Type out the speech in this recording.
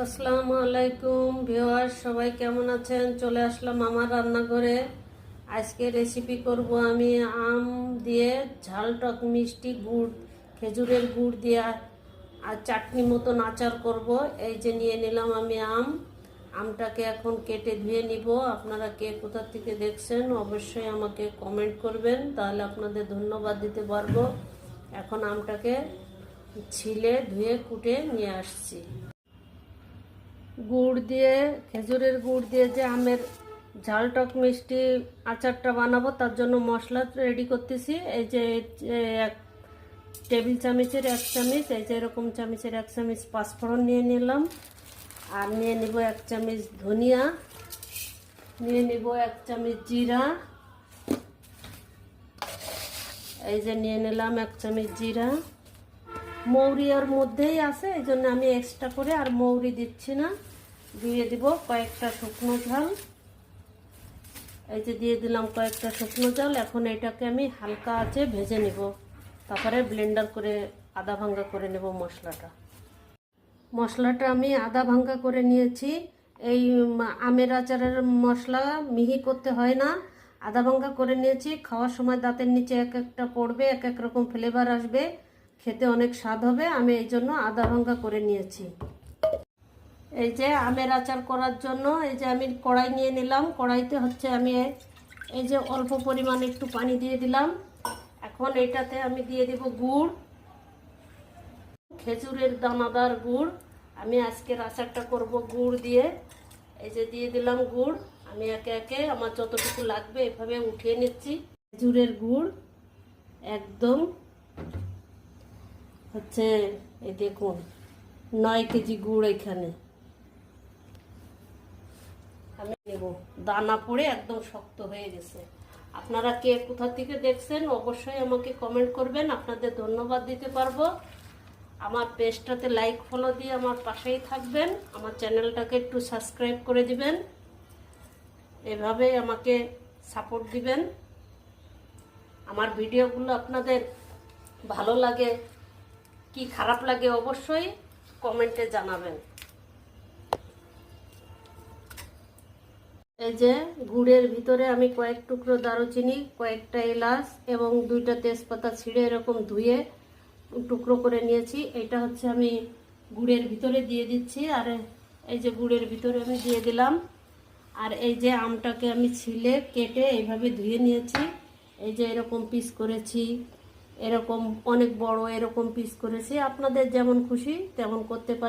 আসসালামু আলাইকুম ভিউয়ার্স, সবাই কেমন আছেন? চলে আসলাম আমার রান্নাঘরে। আজকে রেসিপি করব আমি আম দিয়ে ঝাল টক মিষ্টি গুড়, খেজুরের গুড় দিয়ে আর চাটনি মতন আচার করব। এই যে নিয়ে নিলাম আমি আমটাকে এখন কেটে ধুয়ে নিব। আপনারা কে কোথা থেকে দেখছেন অবশ্যই আমাকে কমেন্ট করবেন, তাহলে আপনাদের ধন্যবাদ দিতে পারবো। এখন আমটাকে ছিলে ধুয়ে কুটে নিয়ে আসছি। গুড় দিয়ে, খেজুরের গুড় দিয়ে যে আমের ঝাল টক মিষ্টি আচারটা বানাবো, তার জন্য মশলা রেডি করতেছি। এই যে এক টেবিল চামচের 1 চামচ, এই যে এরকম চামচের 1 চামচ পাঁচফোড়ন নিয়ে নিলাম। আর নিয়ে নিব 1 চামচ ধনিয়া, নিয়ে নিব 1 চামচ জিরা, এই যে নিয়ে নিলাম 1 চামচ জিরা। মৌরি ওর মধ্যেই আছে, এই জন্য আমি এক্সট্রা করে আর মৌরি দিচ্ছি না। দিয়ে দিব কয়েকটা শুকনো ঝাল, এই যে দিয়ে দিলাম কয়েকটা শুকনো ঝাল। এখন এটাকে আমি হালকা আঁচে ভেজে নিব, তারপরে ব্লেন্ডার করে আধা ভাঙ্গা করে নেব মশলাটা আমি আধা ভাঙ্গা করে নিয়েছি। এই আমের আচারের মশলা মিহি করতে হয় না, আধা ভাঙ্গা করে নিয়েছি। খাওয়ার সময় দাঁতের নিচে এক একটা পড়বে, এক এক রকম ফ্লেভার আসবে, খেতে অনেক স্বাদ হবে। আমি এই জন্য আধা ভাঙ্গা করে নিয়েছি। এই যে আমের আচার করার জন্য এই যে আমি কড়াই নিয়ে নিলাম। কড়াইতে হচ্ছে আমি এই যে অল্প পরিমাণে একটু পানি দিয়ে দিলাম। এখন এটাতে আমি দিয়ে দেব গুড়, খেজুরের দানাদার গুড়। আমি আজকের আচারটা করব গুড় দিয়ে। এই যে দিয়ে দিলাম গুড়। আমি একে একে আমার যতটুকু লাগবে এভাবে উঠিয়ে নিচ্ছি। খেজুরের গুড় একদম হচ্ছে, এই দেখুন 9 কেজি গুড় এখানে আমি নেব। দানা পড়ে একদম শক্ত হয়ে গেছে। আপনারা কে কোথা থেকে দেখছেন অবশ্যই আমাকে কমেন্ট করবেন, আপনাদের ধন্যবাদ দিতে পারবো। আমার পেজটাতে লাইক ফলো দিয়ে আমার পাশেই থাকবেন, আমার চ্যানেলটাকে একটু সাবস্ক্রাইব করে দিবেন, এভাবেই আমাকে সাপোর্ট দিবেন। আমার ভিডিওগুলো আপনাদের ভালো লাগে কি খারাপ লাগে অবশ্যই কমেন্টে জানাবেন। এই যে গুড়ের ভিতরে আমি কয়েক টুকরো দারুচিনি, কয়েকটা এলাচ এবং 2টা তেজপাতা ছিঁড়ে এরকম ধুয়ে টুকরো করে নিয়েছি। এটা হচ্ছে আমি গুড়ের ভিতরে দিয়ে দিচ্ছি। আর এই যে গুড়ের ভিতরে আমি দিয়ে দিলাম। আর এই যে আমটাকে আমি ছিলে কেটে এইভাবে ধুয়ে নিয়েছি। এই যে এরকম পিস করেছি, এরকম অনেক বড় এরকম পিস করেছি। আপনাদের যেমন খুশি তেমন করতে পারে।